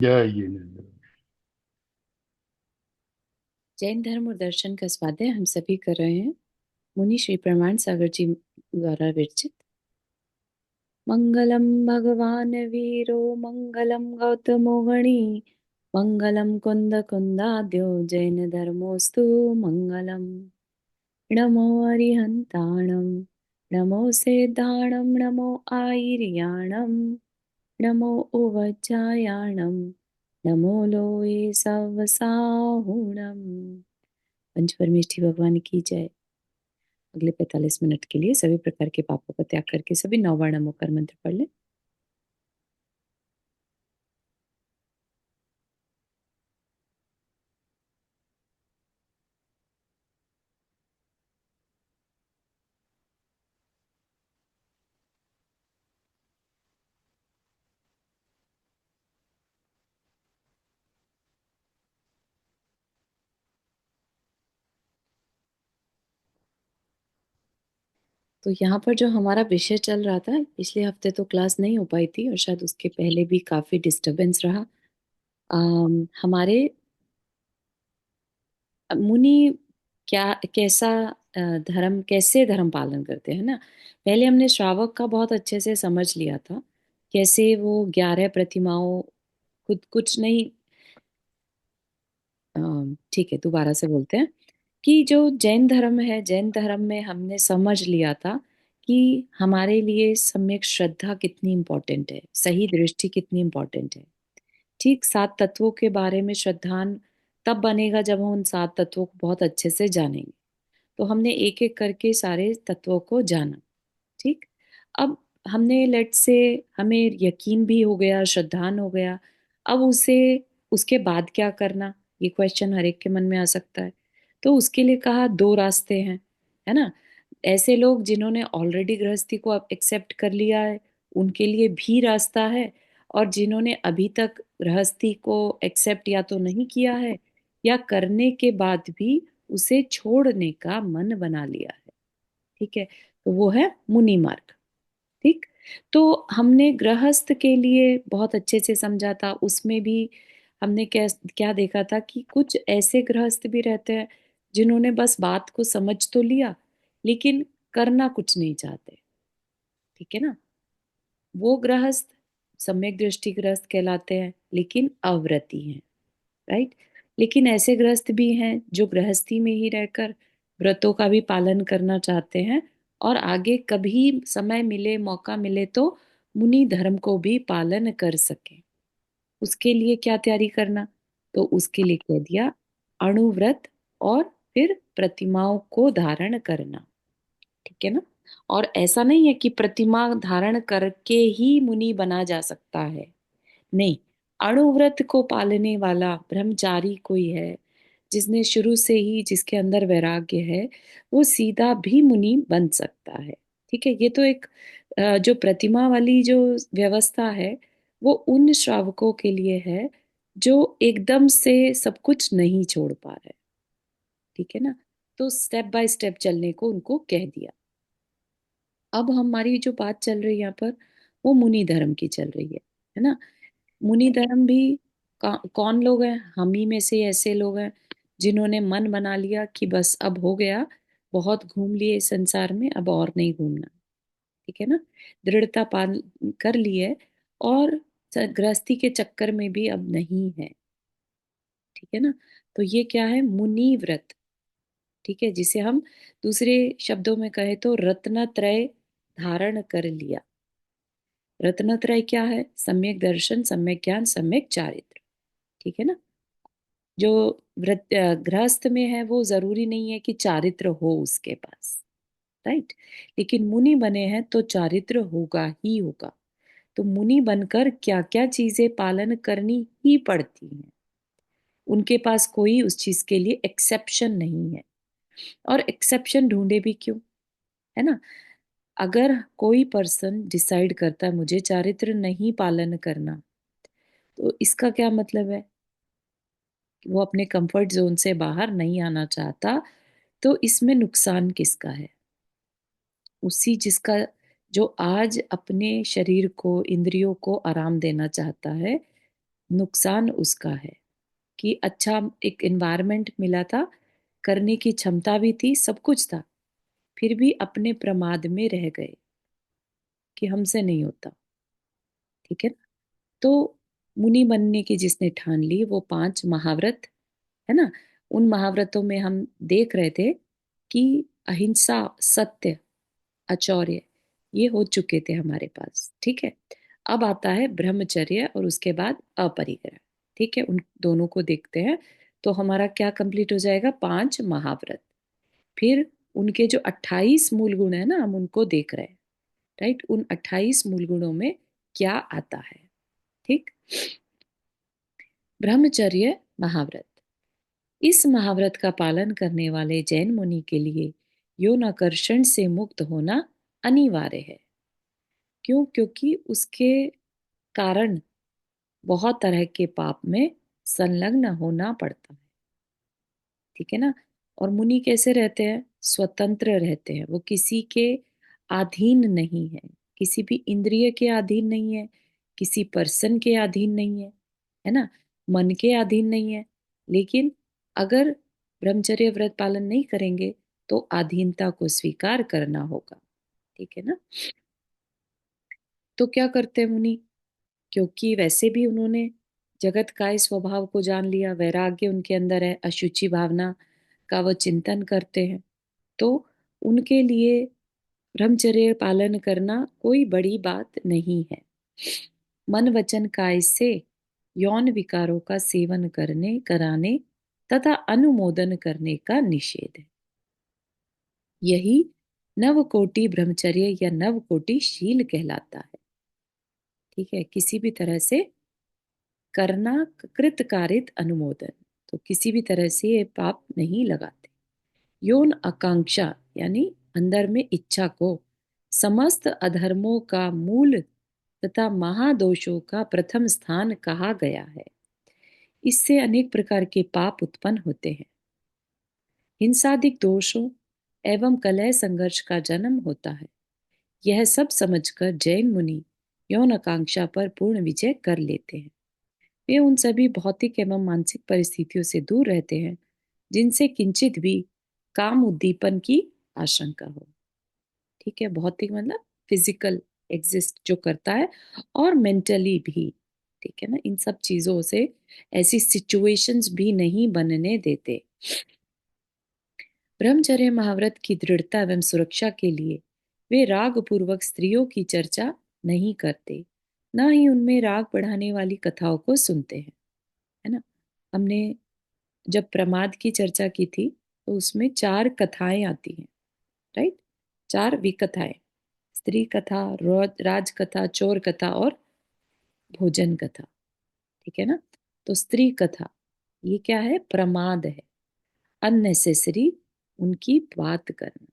जय जिनेन्द्र। जैन धर्म और दर्शन का स्वाध्याय हम सभी कर रहे हैं। मुनि श्री प्रमाण सागर जी द्वारा विरचित। मंगलम भगवान वीरो मंगलम गौतमो गणी मंगलम कुंद कुंदाद्यो जैन धर्मोस्तु मंगलम। नमो अरिहंताणम नमो सेद्धाणम नमो आयर्याणम नमो उवज्जायाणम नमो लोये सवसाहुणम। पंच परमेष्ठी भगवान की जय। अगले 45 मिनट के लिए सभी प्रकार के पापों का त्याग करके सभी नौवर्ण मुकर मंत्र पढ़ लें। तो यहाँ पर जो हमारा विषय चल रहा था, पिछले हफ्ते तो क्लास नहीं हो पाई थी और शायद उसके पहले भी काफी डिस्टरबेंस रहा। हमारे मुनि क्या कैसा धर्म कैसे धर्म पालन करते हैं ना। पहले हमने श्रावक का बहुत अच्छे से समझ लिया था, कैसे वो 11 प्रतिमाओं खुद कुछ नहीं। ठीक है, दोबारा से बोलते हैं कि जो जैन धर्म है, जैन धर्म में हमने समझ लिया था कि हमारे लिए सम्यक श्रद्धा कितनी इंपॉर्टेंट है, सही दृष्टि कितनी इंपॉर्टेंट है। ठीक 7 तत्वों के बारे में श्रद्धान तब बनेगा जब हम उन 7 तत्वों को बहुत अच्छे से जानेंगे। तो हमने एक एक करके सारे तत्वों को जाना। ठीक। अब हमने लेट से हमें यकीन भी हो गया, श्रद्धान हो गया। अब उसे उसके बाद क्या करना, ये क्वेश्चन हर एक के मन में आ सकता है। तो उसके लिए कहा दो रास्ते हैं, है ना। ऐसे लोग जिन्होंने ऑलरेडी गृहस्थी को एक्सेप्ट कर लिया है, उनके लिए भी रास्ता है। और जिन्होंने अभी तक गृहस्थी को एक्सेप्ट या तो नहीं किया है या करने के बाद भी उसे छोड़ने का मन बना लिया है, ठीक है, तो वो है मुनि मार्ग। ठीक। तो हमने गृहस्थ के लिए बहुत अच्छे से समझा था। उसमें भी हमने क्या क्या देखा था कि कुछ ऐसे गृहस्थ भी रहते हैं जिन्होंने बस बात को समझ तो लिया लेकिन करना कुछ नहीं चाहते। ठीक है ना। वो गृहस्थ सम्यक दृष्टि गृहस्थ कहलाते हैं लेकिन अव्रती हैं। राइट। लेकिन ऐसे गृहस्थ भी हैं जो गृहस्थी में ही रहकर व्रतों का भी पालन करना चाहते हैं और आगे कभी समय मिले, मौका मिले तो मुनि धर्म को भी पालन कर सके। उसके लिए क्या तैयारी करना, तो उसके लिए कह दिया अणुव्रत और फिर प्रतिमाओं को धारण करना। ठीक है ना। और ऐसा नहीं है कि प्रतिमा धारण करके ही मुनि बना जा सकता है, नहीं। अणुव्रत को पालने वाला ब्रह्मचारी कोई है, जिसने शुरू से ही जिसके अंदर वैराग्य है, वो सीधा भी मुनि बन सकता है। ठीक है। ये तो एक जो प्रतिमा वाली जो व्यवस्था है वो उन श्रावकों के लिए है जो एकदम से सब कुछ नहीं छोड़ पा रहे। ठीक है ना। तो स्टेप बाय स्टेप चलने को उनको कह दिया। अब हमारी जो बात चल रही है यहाँ पर वो मुनि धर्म की चल रही है ना। मुनि धर्म भी कौन लोग हैं, हम ही में से ऐसे लोग हैं जिन्होंने मन बना लिया कि बस अब हो गया, बहुत घूम लिए इस संसार में, अब और नहीं घूमना। ठीक है ना। दृढ़ता पाल कर ली है और गृहस्थी के चक्कर में भी अब नहीं है। ठीक है ना। तो ये क्या है, मुनि व्रत। ठीक है, जिसे हम दूसरे शब्दों में कहे तो रत्नत्रय धारण कर लिया। रत्नत्रय क्या है, सम्यक दर्शन, सम्यक ज्ञान, सम्यक चारित्र। ठीक है ना। जो गृहस्थ में है वो जरूरी नहीं है कि चारित्र हो उसके पास। राइट। लेकिन मुनि बने हैं तो चारित्र होगा ही होगा। तो मुनि बनकर क्या क्या चीजें पालन करनी ही पड़ती हैं, उनके पास कोई उस चीज के लिए एक्सेप्शन नहीं है। और एक्सेप्शन ढूंढे भी क्यों, है ना। अगर कोई पर्सन डिसाइड करता है मुझे चारित्र नहीं पालन करना, तो इसका क्या मतलब है कि वो अपने कंफर्ट जोन से बाहर नहीं आना चाहता। तो इसमें नुकसान किसका है, उसी जिसका, जो आज अपने शरीर को, इंद्रियों को आराम देना चाहता है, नुकसान उसका है कि अच्छा एक एनवायरनमेंट मिला था, करने की क्षमता भी थी, सब कुछ था, फिर भी अपने प्रमाद में रह गए कि हमसे नहीं होता, ठीक है? तो मुनि बनने की जिसने ठान ली वो 5 महाव्रत, है ना? उन महाव्रतों में हम देख रहे थे कि अहिंसा, सत्य, अचौर्य ये हो चुके थे हमारे पास, ठीक है? अब आता है ब्रह्मचर्य और उसके बाद अपरिग्रह, ठीक है? उन दोनों को देखते हैं तो हमारा क्या कंप्लीट हो जाएगा? 5 महाव्रत। फिर उनके जो 28 मूल गुण है ना, हम उनको देख रहे हैं, राइट? उन 28 मूल गुणों में क्या आता है, ठीक? ब्रह्मचर्य महाव्रत। इस महाव्रत का पालन करने वाले जैन मुनि के लिए यौन आकर्षण से मुक्त होना अनिवार्य है। क्यों? क्योंकि उसके कारण बहुत तरह के पाप में संलग्न होना पड़ता है, ठीक है ना? और मुनि कैसे रहते हैं? स्वतंत्र रहते हैं, वो किसी के अधीन नहीं है, किसी भी इंद्रिय के अधीन नहीं है, किसी पर्सन के अधीन नहीं है ना? मन के अधीन नहीं है। लेकिन अगर ब्रह्मचर्य व्रत पालन नहीं करेंगे तो अधीनता को स्वीकार करना होगा, ठीक है ना? तो क्या करते हैं मुनि? क्योंकि वैसे भी उन्होंने जगत काय स्वभाव को जान लिया, वैराग्य उनके अंदर है, अशुचि भावना का वो चिंतन करते हैं, तो उनके लिए ब्रह्मचर्य पालन करना कोई बड़ी बात नहीं है। मन वचन काय से यौन विकारों का सेवन करने कराने तथा अनुमोदन करने का निषेध है। यही नवकोटि ब्रह्मचर्य या नवकोटि शील कहलाता है, ठीक है? किसी भी तरह से करना, कृतकारित अनुमोदन, तो किसी भी तरह से ये पाप नहीं लगाते। यौन आकांक्षा यानी अंदर में इच्छा को समस्त अधर्मों का मूल तथा महादोषों का प्रथम स्थान कहा गया है। इससे अनेक प्रकार के पाप उत्पन्न होते हैं। हिंसादिक दोषों एवं कलह संघर्ष का जन्म होता है। यह सब समझकर जैन मुनि यौन आकांक्षा पर पूर्ण विजय कर लेते हैं। वे उन सभी भौतिक एवं मानसिक परिस्थितियों से दूर रहते हैं जिनसे किंचित भी काम उद्दीपन की आशंका हो, ठीक है? भौतिक मतलब फिजिकल एग्जिस्ट जो करता है, और मेंटली भी, ठीक है ना? इन सब चीजों से ऐसी सिचुएशंस भी नहीं बनने देते। ब्रह्मचर्य महाव्रत की दृढ़ता एवं सुरक्षा के लिए वे राग पूर्वक स्त्रियों की चर्चा नहीं करते, न ही उनमें राग बढ़ाने वाली कथाओं को सुनते हैं, है ना? हमने जब प्रमाद की चर्चा की थी तो उसमें 4 कथाएं आती हैं, राइट? 4 विकथाएं, स्त्री कथा, राज कथा, चोर कथा और भोजन कथा, ठीक है ना? तो स्त्री कथा ये क्या है? प्रमाद है, अननेसेसरी उनकी बात करना,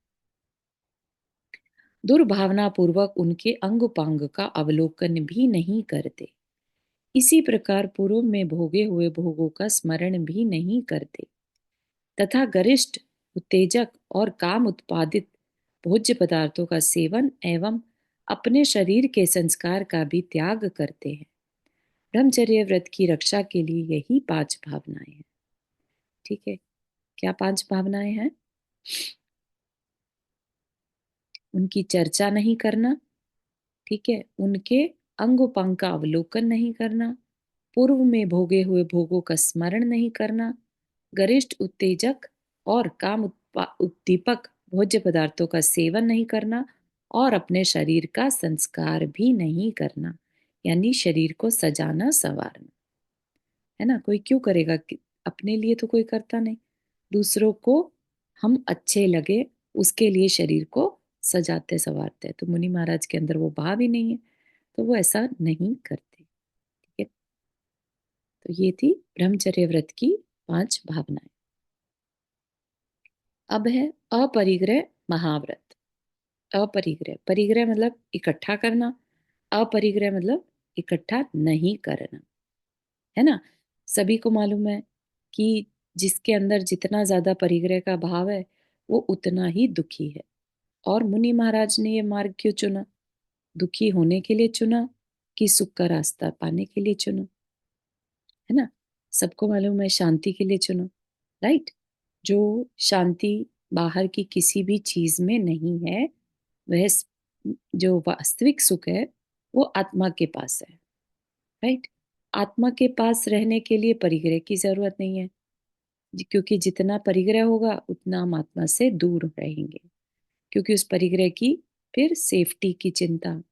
दुर्भावना पूर्वक उनके अंग उपांग का अवलोकन भी नहीं करते। इसी प्रकार पूर्व में भोगे हुए भोगों का स्मरण भी नहीं करते तथा गरिष्ठ उत्तेजक और काम उत्पादित भोज्य पदार्थों का सेवन एवं अपने शरीर के संस्कार का भी त्याग करते हैं। ब्रह्मचर्य व्रत की रक्षा के लिए यही 5 भावनाएं हैं, ठीक है? क्या 5 भावनाएं हैं? उनकी चर्चा नहीं करना, ठीक है? उनके अंग उपांग का अवलोकन नहीं करना, पूर्व में भोगे हुए भोगों का स्मरण नहीं करना, गरिष्ठ उत्तेजक और काम उद्दीपक भोज्य पदार्थों का सेवन नहीं करना, और अपने शरीर का संस्कार भी नहीं करना, यानी शरीर को सजाना संवारना, है ना? कोई क्यों करेगा? अपने लिए तो कोई करता नहीं, दूसरों को हम अच्छे लगे उसके लिए शरीर को सजाते संवारते हैं। तो मुनि महाराज के अंदर वो भाव ही नहीं है, तो वो ऐसा नहीं करते, ठीक है? तो ये थी ब्रह्मचर्य व्रत की 5 भावनाएं। अब है अपरिग्रह महाव्रत। अपरिग्रह, परिग्रह मतलब इकट्ठा करना, अपरिग्रह मतलब इकट्ठा नहीं करना, है ना? सभी को मालूम है कि जिसके अंदर जितना ज्यादा परिग्रह का भाव है वो उतना ही दुखी है। और मुनि महाराज ने ये मार्ग क्यों चुना? दुखी होने के लिए चुना कि सुख का रास्ता पाने के लिए चुना? है ना? सबको मालूम है शांति के लिए चुनो, राइट? जो शांति बाहर की किसी भी चीज़ में नहीं है, वह जो वास्तविक सुख है, वो आत्मा के पास है, राइट? आत्मा के पास रहने के लिए परिग्रह की ज़रूरत नहीं है, क्योंकि जितना परिग्रह होगा, उतना हम आत्मा से दूर रहेंगे। क्योंकि उस परिग्रह की फिर सेफ्टी की चिंता,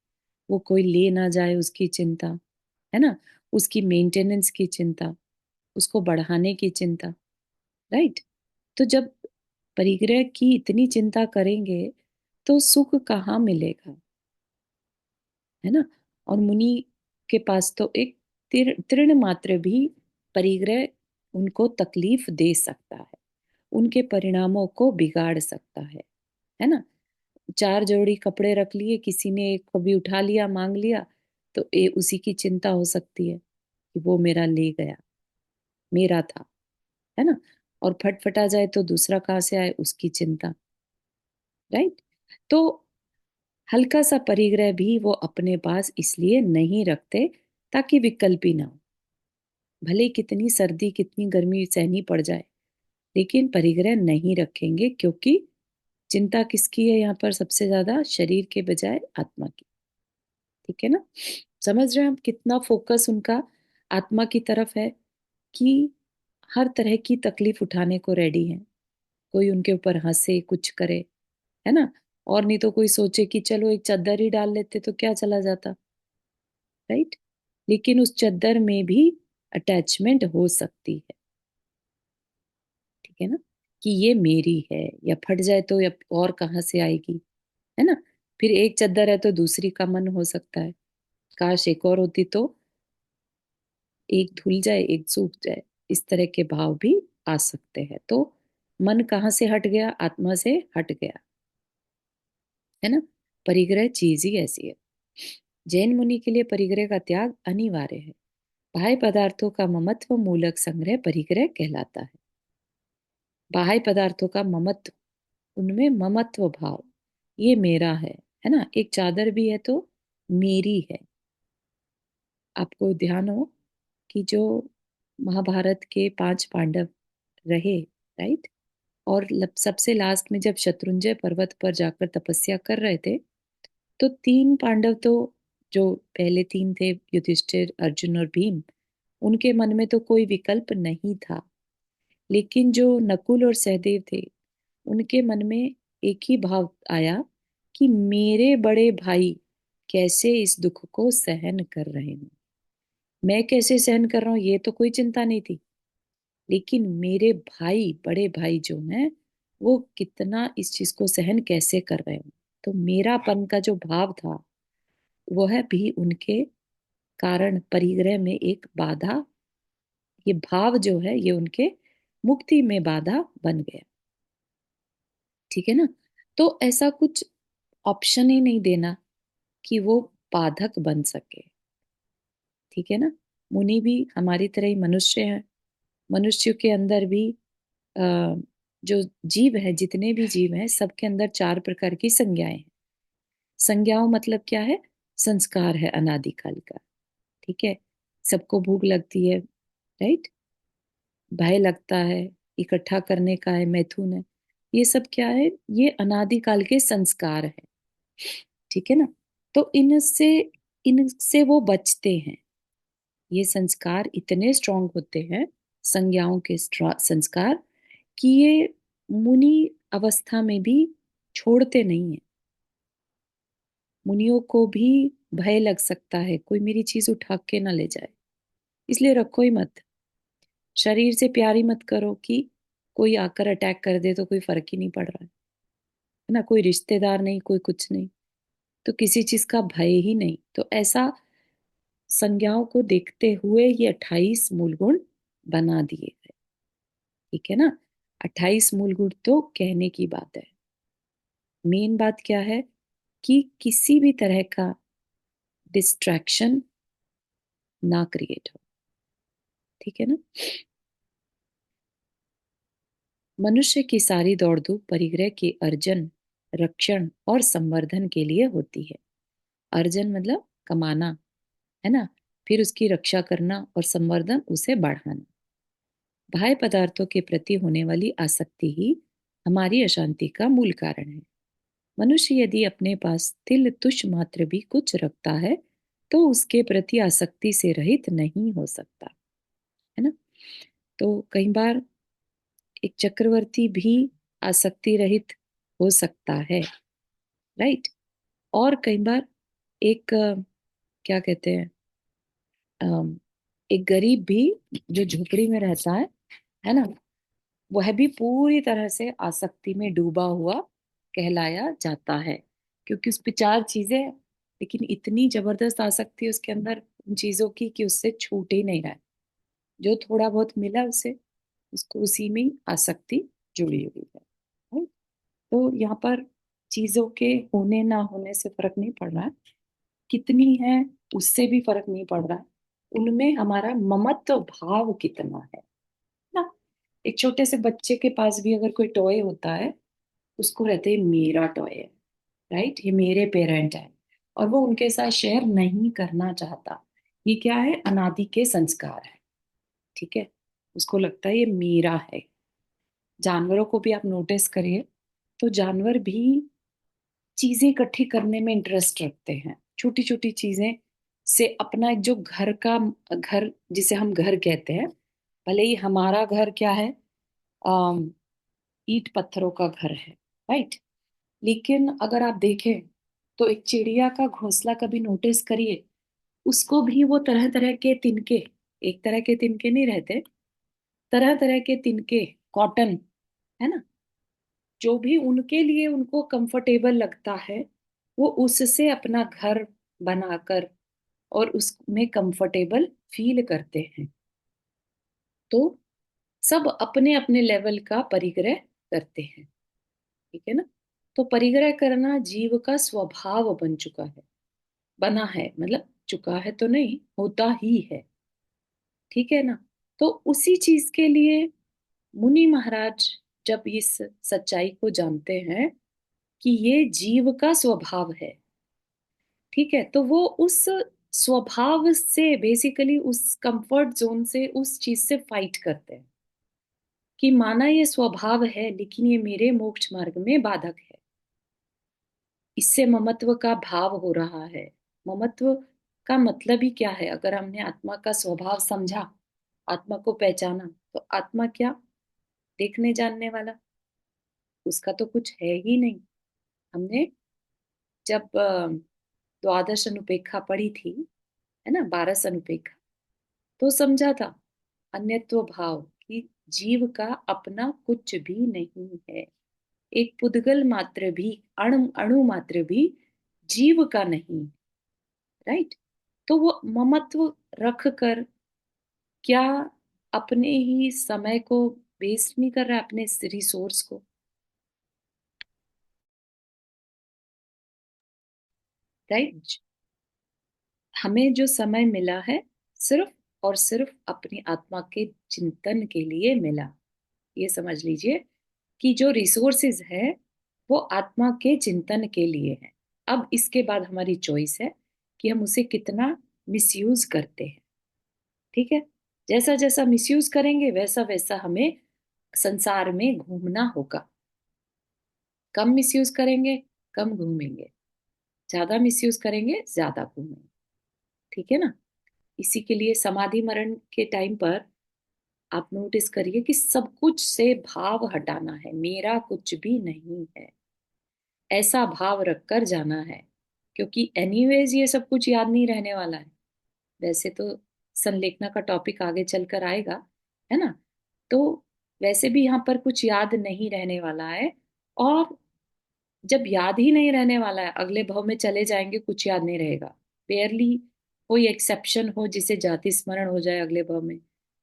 वो कोई ले ना जाए उसकी चिंता, है ना? उसकी मेंटेनेंस की चिंता, उसको बढ़ाने की चिंता, राइट? तो जब परिग्रह की इतनी चिंता करेंगे, तो सुख कहाँ मिलेगा, है ना? और मुनि के पास तो एक तृण मात्र भी परिग्रह उनको तकलीफ दे सकता है, उनके परिणामों को बिगाड़ सकता है ना? 4 जोड़ी कपड़े रख लिए, किसी ने एक कभी उठा लिया, माँग लिया, तो उसी की चिंता हो सकती है कि वो मेरा ले गया, मेरा था, है ना? और फटफटा जाए तो दूसरा कहाँ से आए, उसकी चिंता, राइट? तो हल्का-सा परिग्रह भी वो अपने पास इसलिए नहीं रखते ताकि विकल्प ही ना हो। भले ही कितनी सर्दी, कितनी गर्मी सहनी पड़ जाए, लेकिन परिग्रह नहीं रखेंगे क्योंकि चिंता किसकी है यहाँ पर सबसे ज़्यादा? शरीर के बजाय आत्मा की। ठीक है ना? समझ रहे हैं आप कितना फ़ोकस उनका आत्मा की तरफ है कि हर तरह की तकलीफ़ उठाने को रेडी हैं। कोई उनके ऊपर हँसे, कुछ करे, है ना? और नहीं तो कोई सोचे कि चलो एक चद्दर ही डाल लेते तो क्या चला जाता, राइट? लेकिन उस चद्दर में भी अटैचमेंट हो सकती है, ठीक है ना? कि ये मेरी है या फट जाए तो या और कहाँ से आएगी, है ना? फिर एक चद्दर है तो दूसरी का मन हो सकता है, काश एक और होती तो एक धुल जाए, एक सूख जाए, इस तरह के भाव भी आ सकते हैं। तो मन कहाँ से हट गया? आत्मा से हट गया, है ना? परिग्रह चीज़ ही ऐसी है। जैन मुनि के लिए परिग्रह का त्याग अनिवार्य है। बाह्य पदार्थों का ममत्व मूलक संग्रह परिग्रह कहलाता है। बाह्य पदार्थों का ममत्व, उनमें ममत्व भाव, ये मेरा है ना? एक चादर भी है तो मेरी है। आपको ध्यान हो कि जो महाभारत के 5 पांडव रहे, राइट? और सबसे लास्ट में जब शत्रुंजय पर्वत पर जाकर तपस्या कर रहे थे, तो 3 पांडव तो जो पहले 3 थे युधिष्ठिर, अर्जुन और भीम, उनके मन में तो कोई विकल्प नहीं था। लेकिन जो नकुल और सहदेव थे, उनके मन में एक ही भाव आया कि मेरे बड़े भाई कैसे इस दुख को सहन कर रहे हैं। मैं कैसे सहन कर रहा हूँ ये तो कोई चिंता नहीं थी। लेकिन मेरे भाई, बड़े भाई जो हैं, वो कितना इस चीज़ को सहन कैसे कर रहे हैं। तो मेरापन का जो भाव था, वह भी उनके कारण परिग्रह में एक बाधा, ये भाव जो है ये उनके मुक्ति में बाधा बन गया। ठीक है ना? तो ऐसा कुछ ऑप्शन ही नहीं देना कि वो बाधक बन सके। ठीक है ना? मुनि भी हमारी तरह ही मनुष्य हैं। मनुष्य के अंदर भी अ, जो जीव है, जितने भी जीव हैं, सबके अंदर 4 प्रकार की संज्ञाएँ हैं। संज्ञाओं मतलब क्या है? संस्कार है अनादिकाल का, ठीक है? सबको भूख लगती है, राइट? भय लगता है, इकट्ठा करने का है, मैथुन है। ये सब क्या है? ये अनादिकाल के संस्कार हैं, ठीक है ना? तो इनसे वो बचते हैं। ये संस्कार इतने स्ट्रॉन्ग होते हैं, संज्ञाओं के संस्कार, कि ये मुनि अवस्था में भी छोड़ते नहीं हैं। मुनियों को भी भय लग सकता है, कोई मेरी चीज़ उठा के ना ले जाए, इसलिए रखो ही मत। शरीर से प्यार ही मत करो कि कोई आकर अटैक कर दे तो कोई फ़र्क ही नहीं पड़ रहा है ना? कोई रिश्तेदार नहीं, कोई कुछ नहीं, तो किसी चीज़ का भय ही नहीं। तो ऐसा संज्ञाओं को देखते हुए ये 28 मूल गुण बना दिए गए, ठीक है ना? 28 मूल गुण तो कहने की बात है। मेन बात क्या है कि किसी भी तरह का डिस्ट्रैक्शन ना क्रिएट हो, ठीक है ना? मनुष्य की सारी दौड़-धूप परिग्रह के अर्जन, रक्षण और संवर्धन के लिए होती है। अर्जन मतलब कमाना, है ना? फिर उसकी रक्षा करना और संवर्धन, उसे बढ़ाना। बाह्य पदार्थों के प्रति होने वाली आसक्ति ही हमारी अशांति का मूल कारण है। मनुष्य यदि अपने पास तिल तुच्छ मात्र भी कुछ रखता है तो उसके प्रति आसक्ति से रहित नहीं हो सकता, है ना। तो कई बार एक चक्रवर्ती भी आसक्ति रहित हो सकता है, राइट। और कई बार एक क्या कहते हैं, अम, एक गरीब भी जो झोपड़ी में रहता है ना, वह भी पूरी तरह से आसक्ति में डूबा हुआ कहलाया जाता है, क्योंकि उस पे चार चीजें हैं, लेकिन इतनी जबरदस्त आसक्ति है उसके अंदर उन चीजों की कि उससे छूट ही नहीं रहा है। जो थोड़ा बहुत मिला उसे, उसको उसी में आसक्ति जुड़ी हुई है, right? तो यहाँ पर चीजों के होने ना होने से फर्क नहीं पड़ रहा है, कितनी है उससे भी फर्क नहीं पड़ रहा है, उनमें हमारा ममत्व भाव कितना है ना। एक छोटे से बच्चे के पास भी अगर कोई टॉय होता है, उसको रहते हैं मेरा टॉय है, राइट, ये मेरे पेरेंट है, और वो उनके साथ शेयर नहीं करना चाहता। ये क्या है, अनादि के संस्कार है, ठीक है। उसको लगता है ये मेरा है। जानवरों को भी आप नोटिस करिए, तो जानवर भी चीजें इकट्ठी करने में इंटरेस्ट रखते हैं, छोटी छोटी चीजें से अपना एक जो घर का, घर जिसे हम घर कहते हैं, भले ही हमारा घर क्या है, अम, ईंट पत्थरों का घर है, राइट। लेकिन अगर आप देखें तो एक चिड़िया का घोंसला कभी नोटिस करिए, उसको भी वो तरह तरह के तिनके, एक तरह के तिनके नहीं रहते, तरह तरह के तिनके, कॉटन, है ना, जो भी उनके लिए उनको कंफर्टेबल लगता है, वो उससे अपना घर बनाकर और उसमें कंफर्टेबल फील करते हैं। तो सब अपने अपने लेवल का परिग्रह करते हैं, ठीक है ना। तो परिग्रह करना जीव का स्वभाव बन चुका है, बना है, मतलब चुका है तो नहीं, होता ही है, ठीक है ना। तो उसी चीज के लिए मुनि महाराज जब इस सच्चाई को जानते हैं कि ये जीव का स्वभाव है, ठीक है, तो वो उस स्वभाव से बेसिकली उस कंफर्ट जोन से उस चीज से फाइट करते हैं कि माना ये स्वभाव है लेकिन ये मेरे मोक्ष मार्ग में बाधक है, इससे ममत्व का भाव हो रहा है। ममत्व का मतलब ही क्या है, अगर हमने आत्मा का स्वभाव समझा, आत्मा को पहचाना, तो आत्मा क्या, देखने जानने वाला, उसका तो कुछ है ही नहीं। हमने जब द्वादश अनुपेक्षा पढ़ी थी, है ना, 12 अनुपेक्षा, तो समझा था अन्यत्व भाव कि जीव का अपना कुछ भी नहीं है, एक पुद्गल मात्र भी, अणु अणु मात्र भी जीव का नहीं, राइट। तो वो ममत्व रख कर क्या अपने ही समय को वेस्ट नहीं कर रहा है, अपने रिसोर्स को, राइट। हमें जो समय मिला है सिर्फ और सिर्फ अपनी आत्मा के चिंतन के लिए मिला, ये समझ लीजिए कि जो रिसोर्सेज है वो आत्मा के चिंतन के लिए है। अब इसके बाद हमारी चॉइस है कि हम उसे कितना मिसयूज करते हैं, ठीक है। जैसा जैसा मिसयूज करेंगे वैसा वैसा हमें संसार में घूमना होगा। कम मिसयूज करेंगे, कम घूमेंगे, ज्यादा मिसयूज करेंगे, ज्यादा घूमेंगे, ठीक है ना। इसी के लिए समाधि मरण के टाइम पर आप नोटिस करिए कि सब कुछ से भाव हटाना है, मेरा कुछ भी नहीं है, ऐसा भाव रखकर जाना है, क्योंकि एनीवेज ये सब कुछ याद नहीं रहने वाला है। वैसे तो संलेखना का टॉपिक आगे चलकर आएगा, है ना। तो वैसे भी यहाँ पर कुछ याद नहीं रहने वाला है, और जब याद ही नहीं रहने वाला है, अगले भव में चले जाएंगे कुछ याद नहीं रहेगा, बेयरली कोई एक्सेप्शन हो जिसे जाति स्मरण हो जाए अगले भव में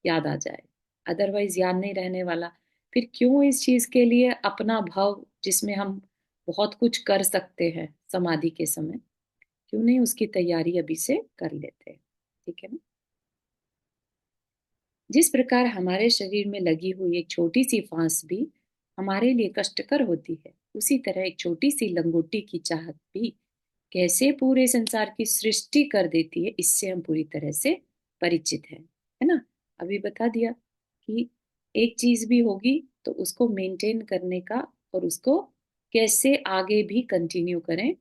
याद आ जाए, अदरवाइज याद नहीं रहने वाला। फिर क्यों इस चीज के लिए अपना भव, जिसमें हम बहुत कुछ कर सकते हैं समाधि के समय, क्यों नहीं उसकी तैयारी अभी से कर लेते हैं, ठीक है ना। जिस प्रकार हमारे शरीर में लगी हुई एक छोटी सी फांस भी हमारे लिए कष्टकर होती है, उसी तरह एक छोटी सी लंगोटी की चाहत भी कैसे पूरे संसार की सृष्टि कर देती है, इससे हम पूरी तरह से परिचित हैं, है ना। अभी बता दिया कि एक चीज भी होगी तो उसको मेंटेन करने का और उसको कैसे आगे भी कंटिन्यू करें,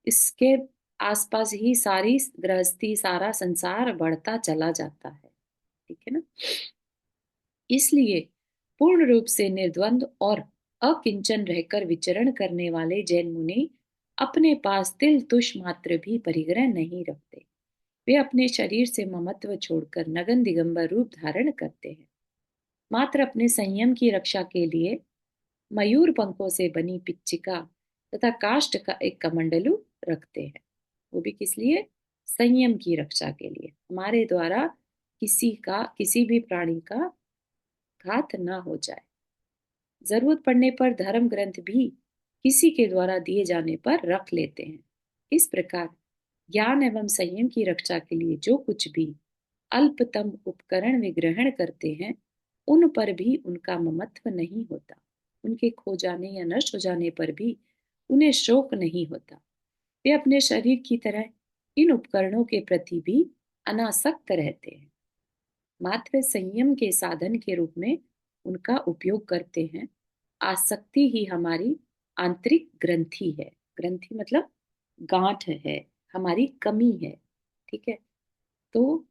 इसके आसपास ही सारी गृहस्थी, सारा संसार बढ़ता चला जाता है। ठीक है ना। इसलिए पूर्ण रूप से निर्द्वंद और अकिंचन रहकर विचरण करने वाले जैन मुनि अपने पास तिल तुष मात्र भी परिग्रह नहीं रखते। वे अपने शरीर से ममत्व छोड़कर नगन दिगंबर रूप धारण करते हैं। मात्र अपने संयम की रक्षा के लिए मयूर पंखों से बनी पिच्चिका तथा काष्ठ का एक कमंडलू रखते हैं। वो भी किस लिए? संयम की रक्षा के लिए, हमारे द्वारा किसी भी प्राणी का घात ना हो जाए। जरूरत पड़ने पर धर्म ग्रंथ भी किसी के द्वारा दिए जाने पर रख लेते हैं। इस प्रकार ज्ञान एवं संयम की रक्षा के लिए जो कुछ भी अल्पतम उपकरण वे ग्रहण करते हैं, उन पर भी उनका ममत्व नहीं होता। उनके खो जाने या नष्ट हो जाने पर भी उन्हें शोक नहीं होता। वे अपने शरीर की तरह इन उपकरणों के प्रति भी अनासक्त रहते हैं, मात्र संयम के साधन के रूप में उनका उपयोग करते हैं। आसक्ति ही हमारी आंतरिक ग्रंथि है। ग्रंथि मतलब गांठ है, हमारी कमी है। ठीक है। तो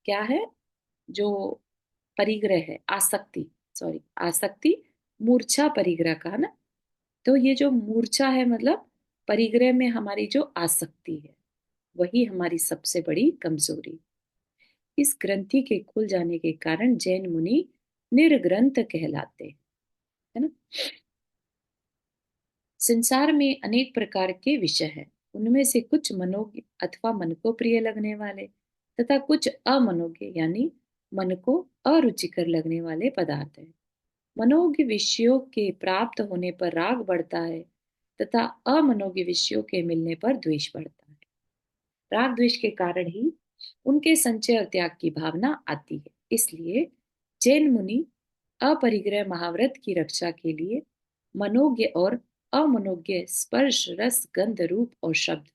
क्या है जो परिग्रह है? आसक्ति, सॉरी, आसक्ति मूर्छा परिग्रह का है ना। तो ये जो मूर्छा है मतलब परिग्रह में हमारी जो आसक्ति है, वही हमारी सबसे बड़ी कमजोरी। इस ग्रंथि के खुल जाने के कारण जैन मुनि निर्ग्रंथ कहलाते हैं, है ना। संसार में अनेक प्रकार के विषय हैं। उनमें से कुछ मनोज्ञ अथवा मन को प्रिय लगने वाले तथा कुछ अमनोज्ञ यानी मन को अरुचिकर लगने वाले पदार्थ हैं। मनोज्ञ विषयों के प्राप्त होने पर राग बढ़ता है तथा अमनोज्ञ विषयों के मिलने पर द्वेष बढ़ता है। राग द्वेष के कारण ही उनके संचय और त्याग की भावना आती है। इसलिए जैन मुनि अपरिग्रह महाव्रत की रक्षा के लिए मनोज्ञ और अमनोज्ञ स्पर्श रस गंध रूप और शब्द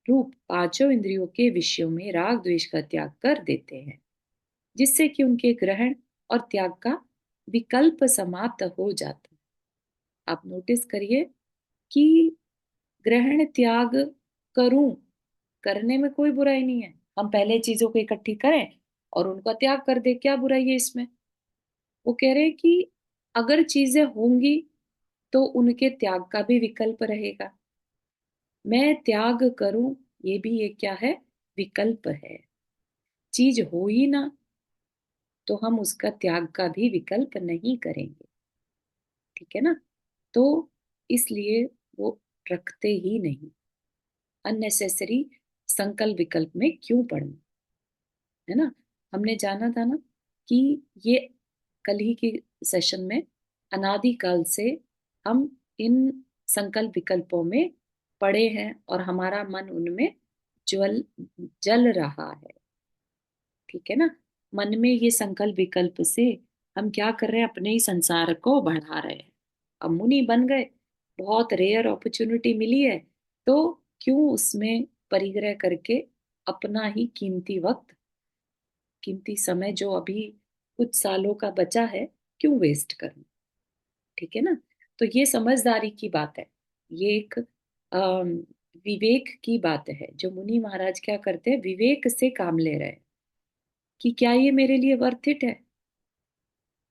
रूप पांचों इंद्रियों के विषयों में राग द्वेष का त्याग कर देते हैं, जिससे कि उनके ग्रहण और त्याग का विकल्प समाप्त हो जाता है। आप नोटिस करिए कि ग्रहण त्याग करूं, करने में कोई बुराई नहीं है। हम पहले चीजों को इकट्ठी करें और उनका त्याग कर दे, क्या बुराई है इसमें? वो कह रहे हैं कि अगर चीजें होंगी तो उनके त्याग का भी विकल्प रहेगा। मैं त्याग करूं, ये भी एक क्या है? विकल्प है। चीज हो ही ना तो हम उसका त्याग का भी विकल्प नहीं करेंगे। ठीक है ना। तो इसलिए वो रखते ही नहीं। अननेसेसरी संकल्प विकल्प में क्यों पड़ना, है ना। हमने जाना था ना कि ये कल ही के सेशन में अनादिकाल से हम इन संकल्प विकल्पों में पड़े हैं और हमारा मन उनमें ज्वल जल रहा है। ठीक है ना। मन में ये संकल्प विकल्प से हम क्या कर रहे हैं? अपने ही संसार को बढ़ा रहे हैं। अब मुनि बन गए, बहुत रेयर अपॉर्चुनिटी मिली है, तो क्यों उसमें परिग्रह करके अपना ही कीमती वक्त, कीमती समय जो अभी कुछ सालों का बचा है, क्यों वेस्ट करूं? ठीक है ना। तो ये समझदारी की बात है। ये एक अम, विवेक की बात है। जो मुनि महाराज क्या करते हैं, विवेक से काम ले रहे हैं कि क्या ये मेरे लिए वर्थ इट है,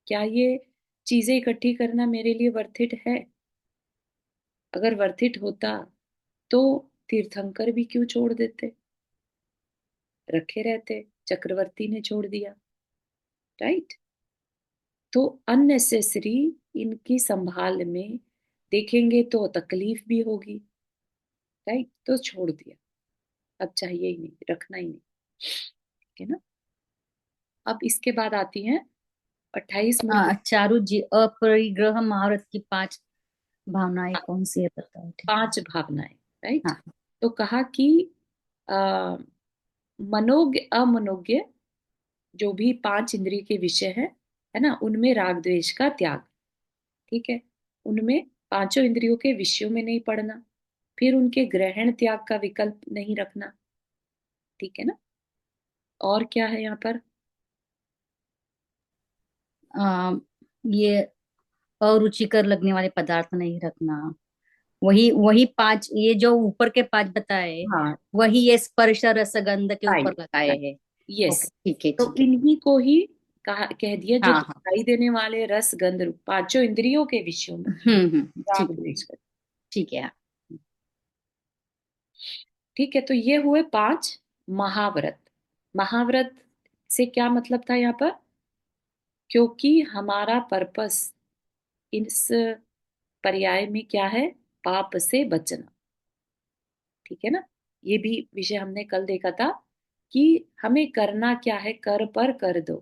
क्या ये चीजें इकट्ठी करना मेरे लिए वर्थ इट है। अगर वर्थ इट होता तो तीर्थंकर भी क्यों छोड़ देते, रखे रहते। चक्रवर्ती ने छोड़ दिया, राइट। तो अननेसेसरी इनकी संभाल में देखेंगे तो तकलीफ भी होगी, राइट, तो छोड़ दिया। अब चाहिए ही नहीं, रखना ही नहीं। ठीक है ना। अब इसके बाद आती हैं 28 मूल। हाँ, चारु जी, अपरिग्रह महाव्रत की 5 भावनाएं कौन सी है बताओ, ठीक। 5 भावनाएं, राइट। हाँ। तो कहा कि आ, मनोज्ञ अमनोज्ञ जो भी 5 इंद्रिय के विषय है ना, उनमें राग द्वेष का त्याग। ठीक है। उनमें पांचों इंद्रियों के विषयों में नहीं पड़ना, फिर उनके ग्रहण त्याग का विकल्प नहीं रखना, ठीक है ना। और क्या है यहाँ पर? आ, ये अरुचिकर लगने वाले पदार्थ नहीं रखना। वही वही पांच, ये जो ऊपर के पांच बताए, हाँ, वही ये स्पर्श रसगंध के ऊपर राइट, लगाए हैं। यस। ओके, ठीक है तो ठीक है। इन्हीं को ही कह दिया जो हाँ हाँ। दिखाई देने वाले रस गंध रूप पांचों इंद्रियों के विषयों में राग ठीक है द्वेष करते ठीक है। हैं। ठीक है, तो ये हुए 5 महाव्रत। महाव्रत से क्या मतलब था यहाँ पर? क्योंकि हमारा पर्पस इस पर्याय में क्या है? पाप से बचना, ठीक है ना। ये भी विषय हमने कल देखा था कि हमें करना क्या है, कर पर कर दो,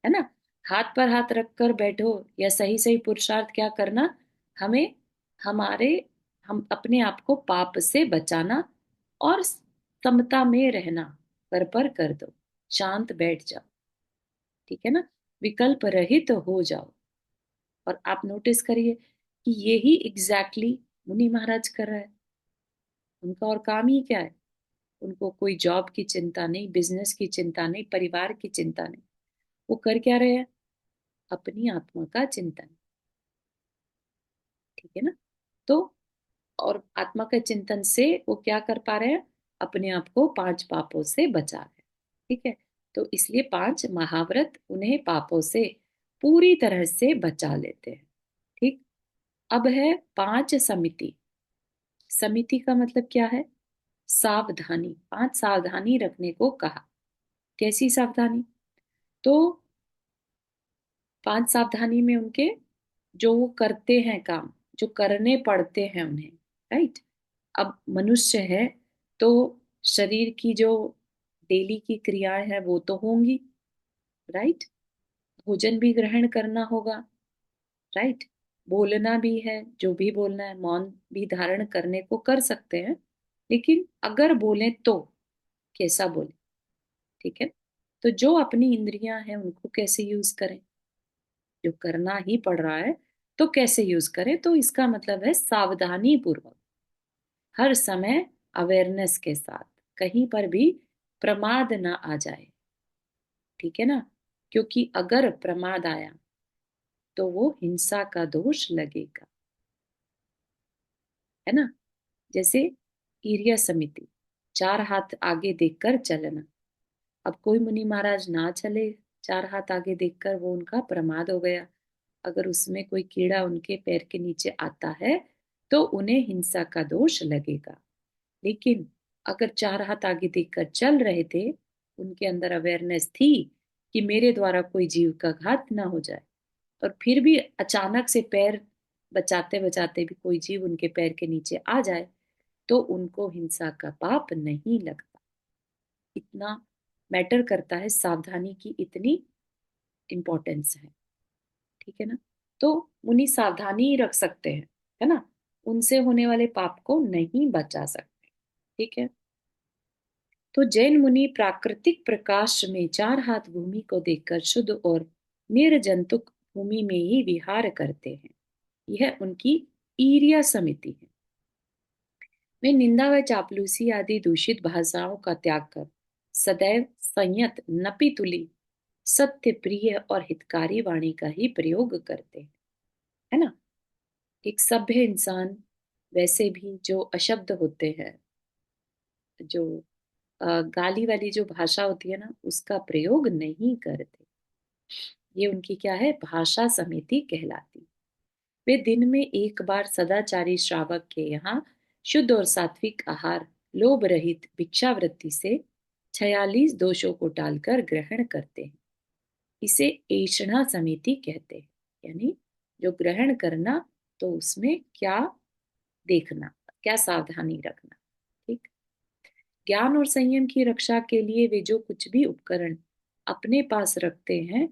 है ना। हाथ पर हाथ रख कर बैठो या सही सही पुरुषार्थ क्या करना, हमें हमारे हम अपने आप को पाप से बचाना और समता में रहना। कर पर कर दो, शांत बैठ जाओ, ठीक है ना, विकल्प रहित हो जाओ। और आप नोटिस करिए कि यही एग्जैक्टली मुनि महाराज कर रहा है। उनका और काम ही क्या है? उनको कोई जॉब की चिंता नहीं, बिजनेस की चिंता नहीं, परिवार की चिंता नहीं। वो कर क्या रहे हैं? अपनी आत्मा का चिंतन, ठीक है ना। तो और आत्मा के चिंतन से वो क्या कर पा रहे हैं? अपने आप को 5 पापों से बचा रहे हैं, ठीक है। तो इसलिए 5 महाव्रत उन्हें पापों से पूरी तरह से बचा लेते हैं, ठीक। अब है 5 समिति। समिति का मतलब क्या है? सावधानी। 5 सावधानी रखने को कहा। कैसी सावधानी? तो 5 सावधानी में उनके जो वो करते हैं काम, जो करने पड़ते हैं उन्हें, राइट। अब मनुष्य है तो शरीर की जो डेली की क्रियाएं हैं वो तो होंगी, राइट। भोजन भी ग्रहण करना होगा, राइट। बोलना भी है, जो भी बोलना है, मौन भी धारण करने को कर सकते हैं। लेकिन अगर बोले तो कैसा बोले, ठीक है। तो जो अपनी इंद्रियां हैं उनको कैसे यूज करें? जो करना ही पड़ रहा है तो कैसे यूज करें? तो इसका मतलब है सावधानी पूर्वक, हर समय अवेयरनेस के साथ, कहीं पर भी प्रमाद ना आ जाए, ठीक है ना। क्योंकि अगर प्रमाद आया तो वो हिंसा का दोष लगेगा, है ना। जैसे ईर्ष्या समिति, 4 हाथ आगे देखकर चलना। अब कोई मुनि महाराज ना चले 4 हाथ आगे देखकर, वो उनका प्रमाद हो गया। अगर उसमें कोई कीड़ा उनके पैर के नीचे आता है तो उन्हें हिंसा का दोष लगेगा। लेकिन अगर 4 हाथ आगे देखकर चल रहे थे, उनके अंदर अवेयरनेस थी कि मेरे द्वारा कोई जीव का घात ना हो जाए, और फिर भी अचानक से पैर बचाते बचाते भी कोई जीव उनके पैर के नीचे आ जाए, तो उनको हिंसा का पाप नहीं लगता। इतना मैटर करता है, सावधानी की इतनी इंपॉर्टेंस है, ठीक है ना। तो मुनि सावधानी रख सकते हैं, है ना, उनसे होने वाले पाप को नहीं बचा सकते, ठीक है। तो जैन मुनि प्राकृतिक प्रकाश में 4 हाथ भूमि को देखकर शुद्ध और निर्जंतुक भूमि में ही विहार करते हैं। यह उनकी ईर्ष्या समिति है। वे निंदा व चापलूसी आदि दूषित भाषाओं का त्याग कर सदैव संयत, नपितुली, सत्य प्रिय और हितकारी वाणी का ही प्रयोग करते हैं, है ना। एक सभ्य इंसान वैसे भी जो अशब्द होते हैं, जो गाली वाली जो भाषा होती है ना, उसका प्रयोग नहीं करते। ये उनकी क्या है? भाषा समिति कहलाती। वे दिन में एक बार सदाचारी श्रावक के यहाँ शुद्ध और सात्विक आहार, लोभ रहित भिक्षावृत्ति से 46 दोषों को टालकर ग्रहण करते हैं। इसे ऐषणा समिति कहते हैं। यानी जो ग्रहण करना, तो उसमें क्या देखना, क्या सावधानी रखना, ठीक। ज्ञान और संयम की रक्षा के लिए वे जो कुछ भी उपकरण अपने पास रखते हैं,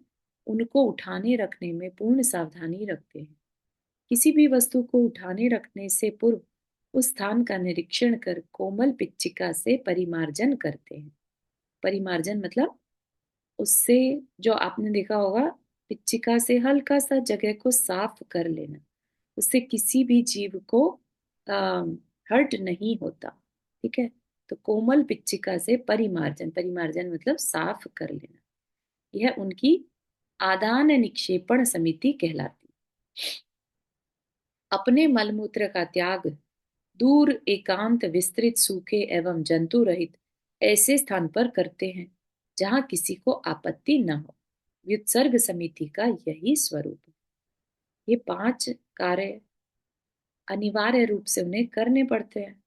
उनको उठाने रखने में पूर्ण सावधानी रखते हैं। किसी भी वस्तु को उठाने रखने से पूर्व उस स्थान का निरीक्षण कर कोमल पिच्चिका से परिमार्जन करते हैं। परिमार्जन मतलब उससे, जो आपने देखा होगा, पिच्चिका से हल्का सा जगह को साफ कर लेना। उससे किसी भी जीव को हर्ट नहीं होता। ठीक है, तो कोमल पिच्चिका से परिमार्जन, परिमार्जन मतलब साफ कर लेना, यह उनकी आदान निक्षेपण समिति कहलाती। अपने मलमूत्र का त्याग दूर एकांत विस्तृत सूखे एवं जंतु रहित ऐसे स्थान पर करते हैं जहां किसी को आपत्ति न हो। व्युत्सर्ग समिति का यही स्वरूप है। ये 5 कार्य अनिवार्य रूप से उन्हें करने पड़ते हैं,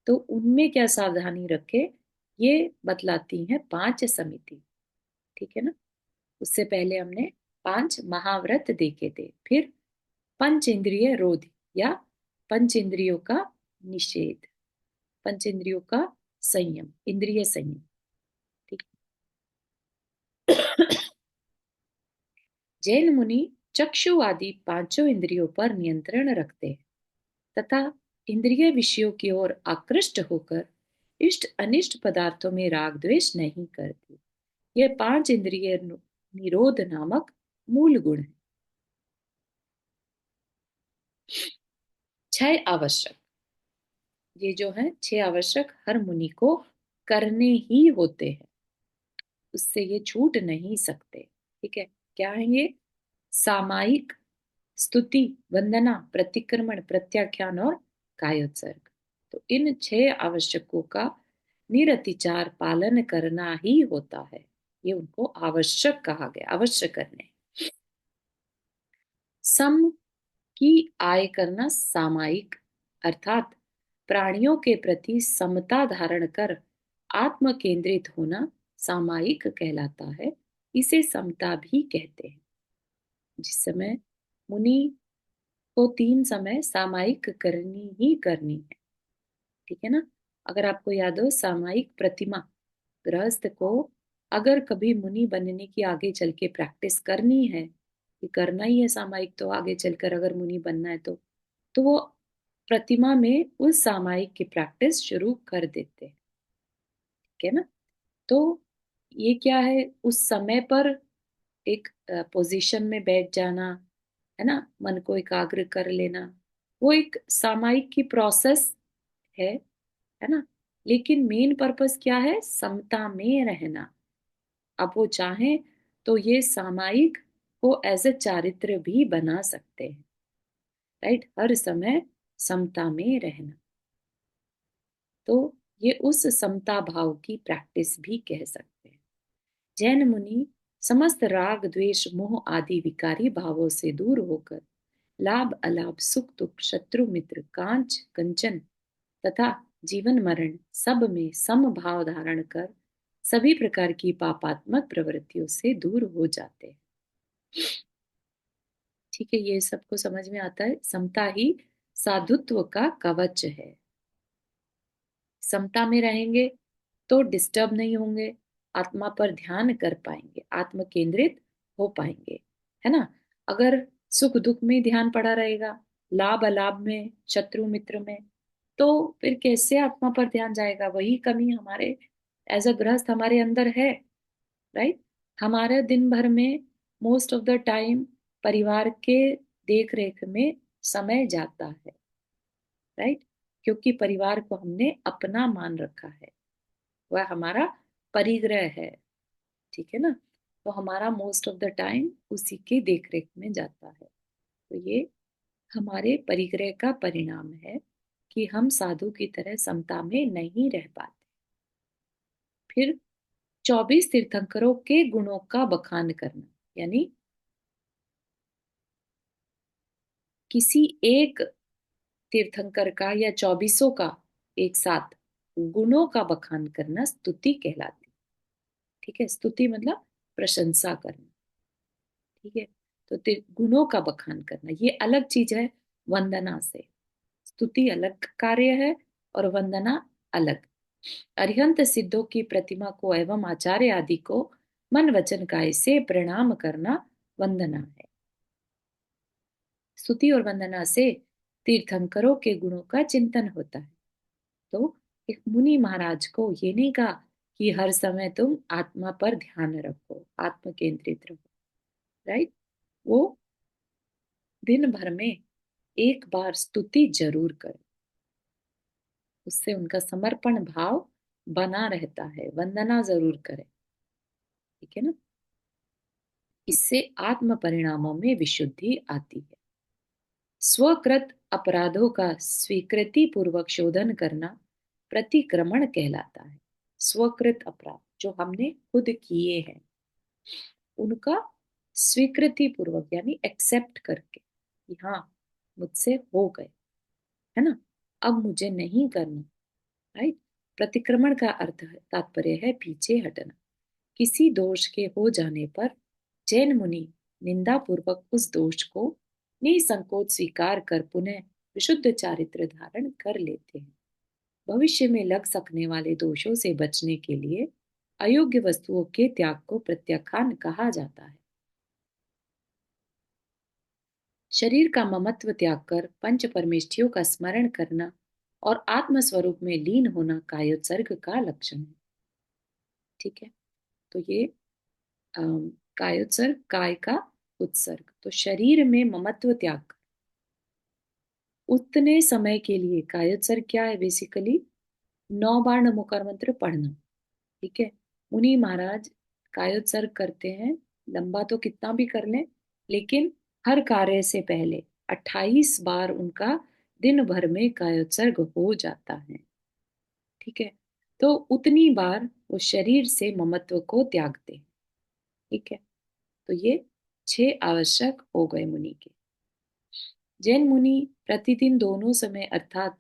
तो उनमें क्या सावधानी रखे, ये बतलाती है 5 समिति। ठीक है ना। उससे पहले हमने 5 महाव्रत देखे थे, फिर पंच इंद्रिय रोध या पंच इंद्रियों का निषेध, पंच इंद्रियों का संयम, इंद्रिय संयम। ठीक। जैन मुनि चक्षु आदि 5 इंद्रियों पर नियंत्रण रखते हैं तथा इंद्रिय विषयों की ओर आकृष्ट होकर इष्ट अनिष्ट पदार्थों में राग द्वेष नहीं करते। यह 5 इंद्रिय निरोध नामक मूल गुण है। 6 आवश्यक, ये जो है 6 आवश्यक हर मुनि को करने ही होते हैं, उससे ये छूट नहीं सकते। ठीक है, क्या है ये? सामायिक, स्तुति, वंदना, प्रतिक्रमण, प्रत्याख्यान और कायोत्सर्ग। तो इन 6 आवश्यकों का निरतिचार पालन करना ही होता है, ये उनको आवश्यक कहा गया, अवश्य करने। सम की आय करना सामायिक, अर्थात प्राणियों के प्रति समता धारण कर आत्म केंद्रित होना सामायिक कहलाता है। इसे समता भी कहते हैं। जिस समय मुनि को 3 समय सामायिक करनी ही करनी है। ठीक है ना। अगर आपको याद हो, सामायिक प्रतिमा, गृहस्थ को अगर कभी मुनि बनने की आगे चल के प्रैक्टिस करनी है, कि करना ही है सामायिक, तो आगे चलकर अगर मुनि बनना है तो वो प्रतिमा में उस सामायिक की प्रैक्टिस शुरू कर देते हैं। ठीक है ना। तो ये क्या है, उस समय पर एक पोजीशन में बैठ जाना, है ना, मन को एकाग्र कर लेना, वो एक सामायिक की प्रोसेस है ना। लेकिन मेन पर्पस क्या है? समता में रहना। अब वो चाहें तो ये सामायिक को एज ए चारित्र भी बना सकते हैं। राइट, हर समय समता में रहना, तो ये उस समता भाव की प्रैक्टिस भी कह सकते हैं। जैन मुनि समस्त राग द्वेष मोह आदि विकारी भावों से दूर होकर लाभ अलाभ सुख दुख शत्रु मित्र कांच कंचन तथा जीवन मरण सब में सम भाव धारण कर सभी प्रकार की पापात्मक प्रवृत्तियों से दूर हो जाते हैं। ठीक है, ये सबको समझ में आता है। समता ही साधुत्व का कवच है। समता में रहेंगे तो डिस्टर्ब नहीं होंगे, आत्मा पर ध्यान कर पाएंगे, आत्म केंद्रित हो पाएंगे, है ना। अगर सुख दुख में ध्यान पड़ा रहेगा, लाभ अलाभ में, शत्रु मित्र में, तो फिर कैसे आत्मा पर ध्यान जाएगा? वही कमी हमारे एज अ गृहस्थ हमारे अंदर है। राइट, हमारे दिन भर में मोस्ट ऑफ द टाइम परिवार के देख रेख में समय जाता है। राइट, क्योंकि परिवार को हमने अपना मान रखा है, वह हमारा परिग्रह है। ठीक है ना। तो हमारा मोस्ट ऑफ द टाइम उसी के देखरेख में जाता है। तो ये हमारे परिग्रह का परिणाम है कि हम साधु की तरह समता में नहीं रह पाते। फिर 24 तीर्थंकरों के गुणों का बखान करना, यानी किसी एक तीर्थंकर का या 24 का एक साथ गुणों का बखान करना स्तुति कहलाती। ठीक है, स्तुति मतलब प्रशंसा करना। ठीक है, तो गुणों का बखान करना ये अलग चीज है वंदना से। स्तुति अलग कार्य है और वंदना अलग। अरिहंत सिद्धों की प्रतिमा को एवं आचार्य आदि को मन वचन काय से प्रणाम करना वंदना है। स्तुति और वंदना से तीर्थंकरों के गुणों का चिंतन होता है। तो एक मुनि महाराज को ये नहीं कहा कि हर समय तुम आत्मा पर ध्यान रखो, आत्म केंद्रित रहो। राइट, वो दिन भर में एक बार स्तुति जरूर करें। उससे उनका समर्पण भाव बना रहता है। वंदना जरूर करें, ठीक है ना। इससे आत्म परिणामों में विशुद्धि आती है। स्वकृत अपराधों का स्वीकृति पूर्वक शोधन करना प्रतिक्रमण कहलाता है। स्वकृत अपराध जो हमने खुद किए हैं, उनका स्वीकृति पूर्वक यानी एक्सेप्ट करके कि हाँ, मुझसे हो गए, है ना, अब मुझे नहीं करना। राइट। प्रतिक्रमण का अर्थ है, तात्पर्य है पीछे हटना। किसी दोष के हो जाने पर जैन मुनि निंदा पूर्वक उस दोष को निसंकोच स्वीकार कर पुनः विशुद्ध चारित्र धारण कर लेते हैं। भविष्य में लग सकने वाले दोषों से बचने के लिए अयोग्य वस्तुओं के त्याग को प्रत्याख्यान कहा जाता है। शरीर का ममत्व त्याग कर पंच परमेष्ठियों का स्मरण करना और आत्म स्वरूप में लीन होना कायोत्सर्ग का लक्षण है। ठीक है, तो ये कायोत्सर्ग, काय का उत्सर्ग। तो शरीर में ममत्व त्याग उतने समय के लिए, कायोत्सर्ग क्या है बेसिकली, 9 बार नमोकार मंत्र पढ़ना। ठीक है, मुनि महाराज कायोत्सर्ग करते हैं, लंबा तो कितना भी कर लें, लेकिन हर कार्य से पहले 28 बार उनका दिन भर में कायोत्सर्ग हो जाता है। ठीक है, तो उतनी बार वो शरीर से ममत्व को त्यागते हैं। ठीक है, तो ये 6 आवश्यक हो गए मुनि के। जैन मुनि प्रतिदिन दोनों समय अर्थात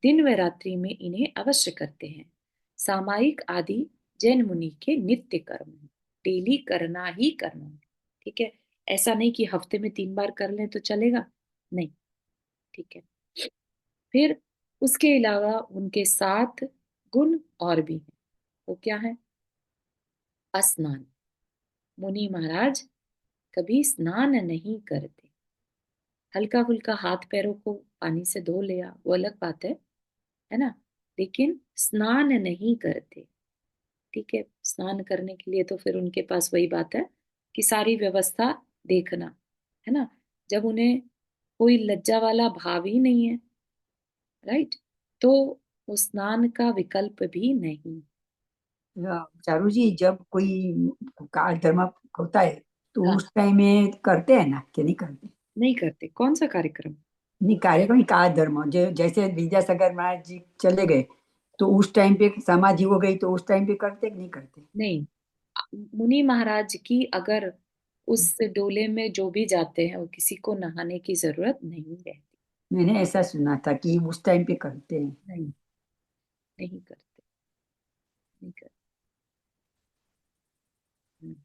दिन व रात्रि में इन्हें अवश्य करते हैं। सामायिक आदि जैन मुनि के नित्य कर्म है, डेली करना ही करना है। ठीक है, ऐसा नहीं कि हफ्ते में 3 बार कर लें तो चलेगा, नहीं। ठीक है, फिर उसके अलावा उनके 7 गुण और भी हैं। वो क्या है? स्नान। मुनि महाराज कभी स्नान नहीं करते। हल्का फुल्का हाथ पैरों को पानी से धो लिया, वो अलग बात है ना, लेकिन स्नान नहीं करते। ठीक है, स्नान करने के लिए तो फिर उनके पास वही बात है कि सारी व्यवस्था देखना, है ना। जब उन्हें कोई लज्जा वाला भाव ही नहीं है, राइट, तो वो स्नान का विकल्प भी नहीं। चारू जी, जब कोई काल धर्म होता है तो हाँ, उस टाइम में करते हैं ना कि नहीं करते? नहीं करते। कौन सा कार्यक्रम? नहीं, कार्यक्रम नहीं, काल धर्म जैसे विद्यासागर महाराज जी चले गए तो उस टाइम पे समाधि हो गई, तो उस टाइम पे करते कि नहीं करते? नहीं, मुनि महाराज की अगर उस डोले में जो भी जाते हैं, वो किसी को नहाने की जरूरत नहीं रहती। मैंने ऐसा सुना था कि उस टाइम पे करते हैं। नहीं, नहीं करते, नहीं करते। हम्म।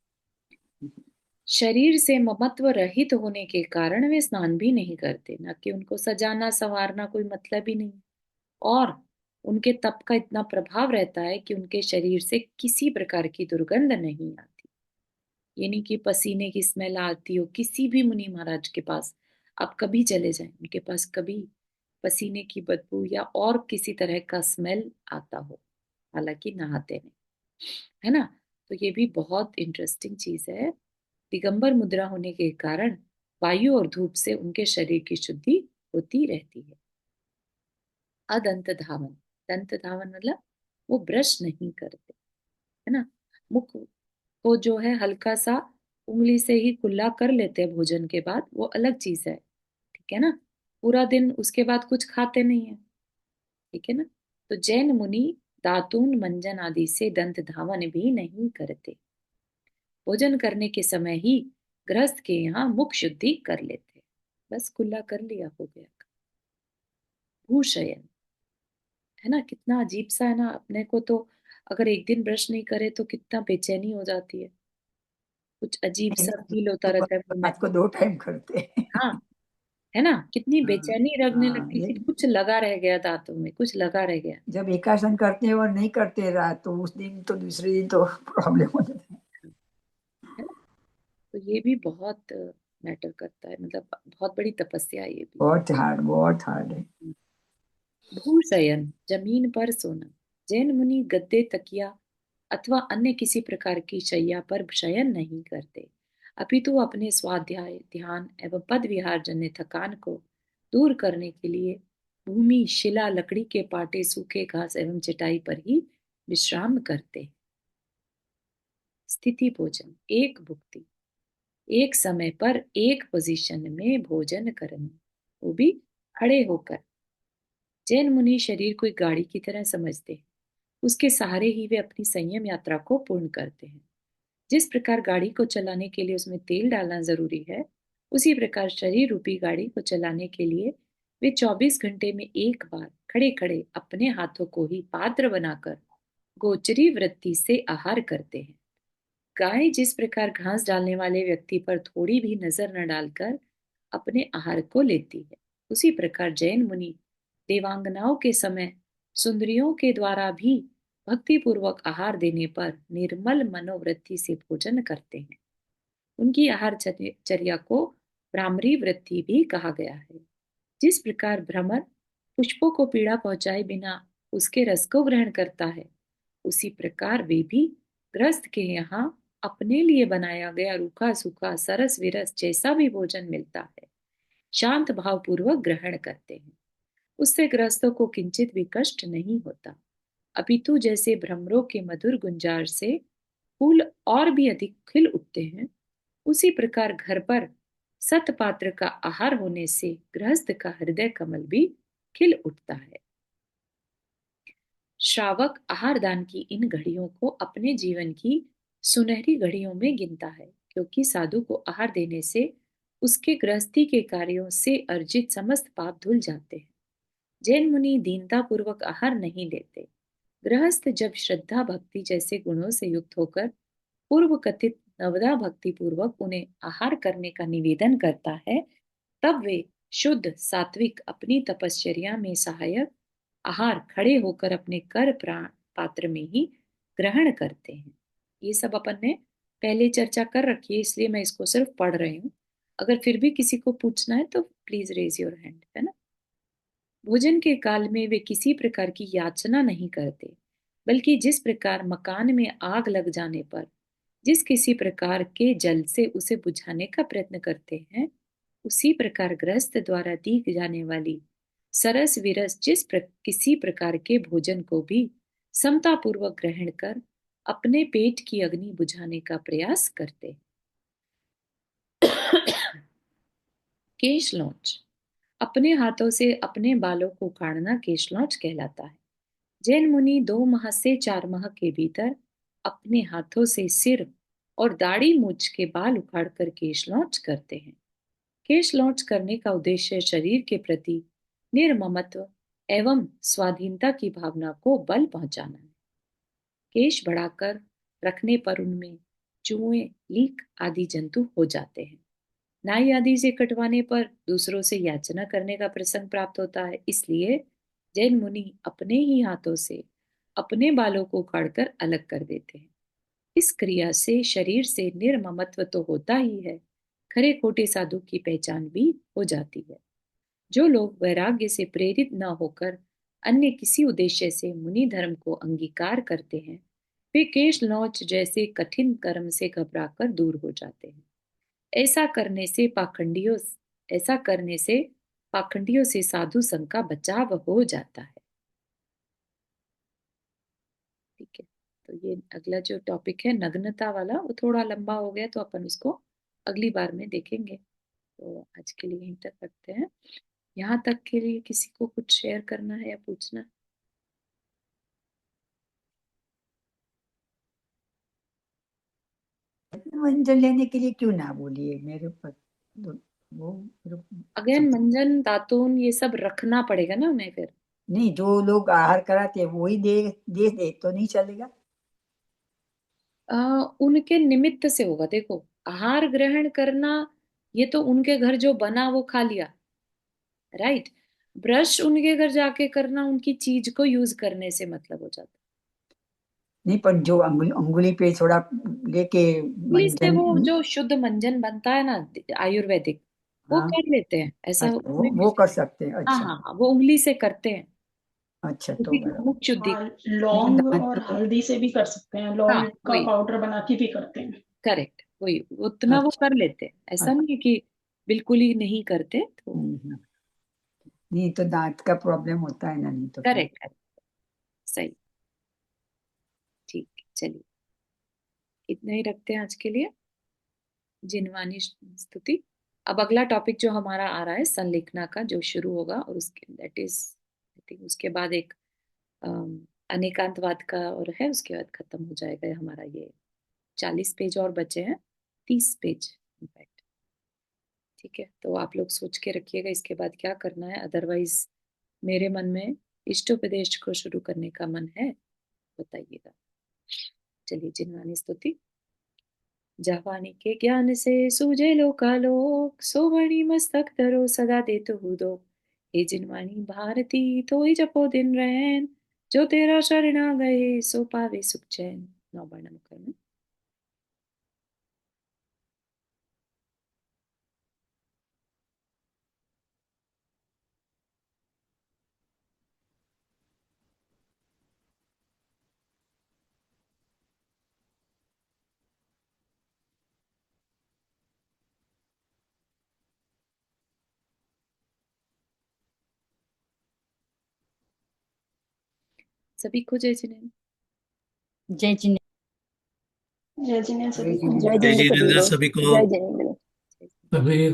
शरीर से ममत्व रहित होने के कारण वे स्नान भी नहीं करते, ना कि उनको सजाना संवारना कोई मतलब ही नहीं। और उनके तप का इतना प्रभाव रहता है कि उनके शरीर से किसी प्रकार की दुर्गंध नहीं आती। यानी कि पसीने की स्मेल आती हो किसी भी मुनि महाराज के पास, आप कभी चले जाएं उनके पास, कभी पसीने की बदबू या और किसी तरह का स्मेल आता हो, हालांकि नहाते नहीं, है ना। तो ये भी बहुत इंटरेस्टिंग चीज है। दिगंबर मुद्रा होने के कारण वायु और धूप से उनके शरीर की शुद्धि होती रहती है। अदंत धावन, दंत धावन मतलब वो ब्रश नहीं करते, है ना। मुख को जो है हल्का सा उंगली से ही कुल्ला कर लेते हैं भोजन के बाद, वो अलग चीज है। ठीक है ना, पूरा दिन उसके बाद कुछ खाते नहीं है। ठीक है ना, तो जैन मुनि दातून मंजन आदि से दंत धावन भी नहीं करते। भोजन करने के समय ही गृहस्थ के यहाँ मुख शुद्धि कर लेते, बस कुल्ला कर लिया, हो गया। भूशयन, है ना, कितना अजीब सा है ना। अपने को तो अगर एक दिन ब्रश नहीं करे तो कितना बेचैनी हो जाती है, कुछ अजीब नहीं, सा फील होता तो रहता है मुंह में। रात को 2 टाइम करते हैं। हाँ, है ना, कितनी हाँ, बेचैनी लगने हाँ, लगती कि कुछ लगा रह गया दांतों में, कुछ लगा रह गया। जब एकासन करते हैं और नहीं करते रात, तो उस दिन तो दूसरे दिन तो प्रॉब्लम हो जाता है। है ना, तो ये भी बहुत मैटर करता है, मतलब बहुत बड़ी तपस्या है ये भी। बहुत हार्ड है। भूशयन, जमीन पर सोना। जैन मुनि गद्दे, तकिया अथवा अन्य किसी प्रकार की शैया पर शयन नहीं करते, अपितु अपने स्वाध्याय, ध्यान एवं पद विहार जन्य थकान को दूर करने के लिए भूमि, शिला, लकड़ी के पाटे, सूखे घास एवं चटाई पर ही विश्राम करते। स्थिति भोजन, एक भुक्ति, एक समय पर एक पोजीशन में भोजन करना, वो भी खड़े होकर। जैन मुनि शरीर को एक गाड़ी की तरह समझते हैं, उसके सहारे ही वे अपनी संयम यात्रा को पूर्ण करते हैं। जिस प्रकार गाड़ी को चलाने के लिए उसमें तेल डालना जरूरी है, उसी प्रकार शरीर रूपी गाड़ी को चलाने के लिए वे 24 घंटे में एक बार खड़े खड़े अपने हाथों को ही पात्र बनाकर गोचरी वृत्ति से आहार करते हैं। गाय जिस प्रकार घास डालने वाले व्यक्ति पर थोड़ी भी नजर न डालकर अपने आहार को लेती है, उसी प्रकार जैन मुनि देवांगनाओं के समय सुंदरियों के द्वारा भी भक्ति पूर्वक आहार देने पर निर्मल मनोवृत्ति से भोजन करते हैं। उनकी आहार चर्या को भ्रामरी वृत्ति भी कहा गया है। जिस प्रकार भ्रमर पुष्पों को पीड़ा पहुंचाए बिना उसके रस को ग्रहण करता है, उसी प्रकार वे भी गृहस्थ के यहाँ अपने लिए बनाया गया रूखा सूखा सरस विरस जैसा भी भोजन मिलता है, शांत भाव पूर्वक ग्रहण करते हैं। उससे गृहस्थों को किंचित भी कष्ट नहीं होता, अपितु जैसे भ्रमरों के मधुर गुंजार से फूल और भी अधिक खिल उठते हैं, उसी प्रकार घर पर सतपात्र का आहार होने से गृहस्थ का हृदय कमल भी खिल उठता है। श्रावक आहार दान की इन घड़ियों को अपने जीवन की सुनहरी घड़ियों में गिनता है, क्योंकि साधु को आहार देने से उसके गृहस्थी के कार्यों से अर्जित समस्त पाप धुल जाते हैं। जैन मुनि दीनता पूर्वक आहार नहीं लेते। गृहस्थ जब श्रद्धा भक्ति जैसे गुणों से युक्त होकर पूर्व कथित नवदा भक्ति पूर्वक उन्हें आहार करने का निवेदन करता है, तब वे शुद्ध सात्विक अपनी तपश्चर्या में सहायक आहार खड़े होकर अपने कर प्राण पात्र में ही ग्रहण करते हैं। ये सब अपन ने पहले चर्चा कर रखी है, इसलिए मैं इसको सिर्फ पढ़ रही हूँ। अगर फिर भी किसी को पूछना है तो प्लीज रेज योर हैंड, है ना। भोजन के काल में वे किसी प्रकार की याचना नहीं करते, बल्कि जिस प्रकार मकान में आग लग जाने पर जिस किसी प्रकार के जल से उसे बुझाने का प्रयत्न करते हैं, उसी प्रकार गृहस्थ द्वारा दी जाने वाली सरस विरस किसी प्रकार के भोजन को भी समता पूर्वक ग्रहण कर अपने पेट की अग्नि बुझाने का प्रयास करते हैं। केश लौंच, अपने हाथों से अपने बालों को उखाड़ना केश लौंच कहलाता है। जैन मुनि 2 माह से 4 माह के भीतर अपने हाथों से सिर और दाढ़ी मूछ के बाल उखाड़कर केश लौंच करते हैं। केश लौंच करने का उद्देश्य शरीर के प्रति निर्ममत्व एवं स्वाधीनता की भावना को बल पहुंचाना है। केश बढ़ाकर रखने पर उनमें चूहे, लीक आदि जंतु हो जाते हैं। नाई आदि से कटवाने पर दूसरों से याचना करने का प्रसंग प्राप्त होता है, इसलिए जैन मुनि अपने ही हाथों से अपने बालों को उखाड़कर अलग कर देते हैं। इस क्रिया से शरीर से निर्ममत्व तो होता ही है, खरे खोटे साधु की पहचान भी हो जाती है। जो लोग वैराग्य से प्रेरित न होकर अन्य किसी उद्देश्य से मुनि धर्म को अंगीकार करते हैं, वे केश लौंच जैसे कठिन कर्म से घबराकर दूर हो जाते हैं। ऐसा करने से पाखंडियों से साधु संघ का बचाव हो जाता है। ठीक है, तो ये अगला जो टॉपिक है नग्नता वाला, वो थोड़ा लंबा हो गया, तो अपन उसको अगली बार में देखेंगे। तो आज के लिए यहीं तक रखते हैं। यहाँ तक के लिए किसी को कुछ शेयर करना है या पूछना? मंजन लेने के लिए क्यों ना बोलिए मेरे ऊपर वो अगेन मंजन दातून ये सब रखना पड़ेगा ना उन्हें फिर। नहीं, जो लोग आहार कराते हैं वही दे तो नहीं चलेगा। उनके निमित्त से होगा। देखो, आहार ग्रहण करना ये तो उनके घर जो बना वो खा लिया, राइट। ब्रश उनके घर जाके करना उनकी चीज को यूज करने से मतलब हो जाता। नहीं, पर जो अंगुली पे थोड़ा लेके उंगली से मंजन। वो जो शुद्ध मंजन बनता है ना आयुर्वेदिक, वो हाँ, कर लेते हैं ऐसा अच्छा, उसमें भी। वो कर सकते हैं। हाँ अच्छा, हाँ हाँ, वो उंगली से करते हैं अच्छा, तो क्योंकि बराबर। मुख शुद्धि। हाँ, नहीं, लौंग दांत और तो हल्दी से भी कर सकते हैं, हाँ लौंग का वही, पाउडर बना के भी करते हैं। करेक्ट, वही उतना वो अच्छा, कर लेते हैं, ऐसा अच्छा। नहीं है कि बिल्कुल ही नहीं करते तो। हम्म, नहीं तो दांत का प्रॉब्लम होता है ना, नहीं तो फिर करेक्ट करेक्ट, सही। ठीक है, चलिए इतना ही रखते हैं आज के लिए, जिनवानी स्तुति। अब अगला टॉपिक जो हमारा आ रहा है संलेखना का, जो शुरू होगा, और उसके दैट इज आई थिंक उसके बाद एक अनेकांतवाद का और है, उसके बाद खत्म हो जाएगा हमारा ये। 40 पेज और बचे हैं, 30 पेज इनफैक्ट। ठीक है, तो आप लोग सोच के रखिएगा इसके बाद क्या करना है, अदरवाइज मेरे मन में इष्टोपदेश को शुरू करने का मन है, बताइएगा। चलिए, जिनवानी स्तुति। जावानी के ज्ञान से सूझे लोकालोक, सोवणी मस्तक धरो सदा देतो हुदो। हे जिनवानी भारती तो ही जपो दिन रैन, जो तेरा शरणा गए सो पावे सुख चैन। नौबार मुखर में। सभी को जय जिनेन्द्र। जय जिने जय जिनेन्द्र जय सभी को। जिनेन्द्र। जय जय जिनेन्द्र जिनेन्द्र सभी को। सभी को। जय जिनेन्द्र। सभी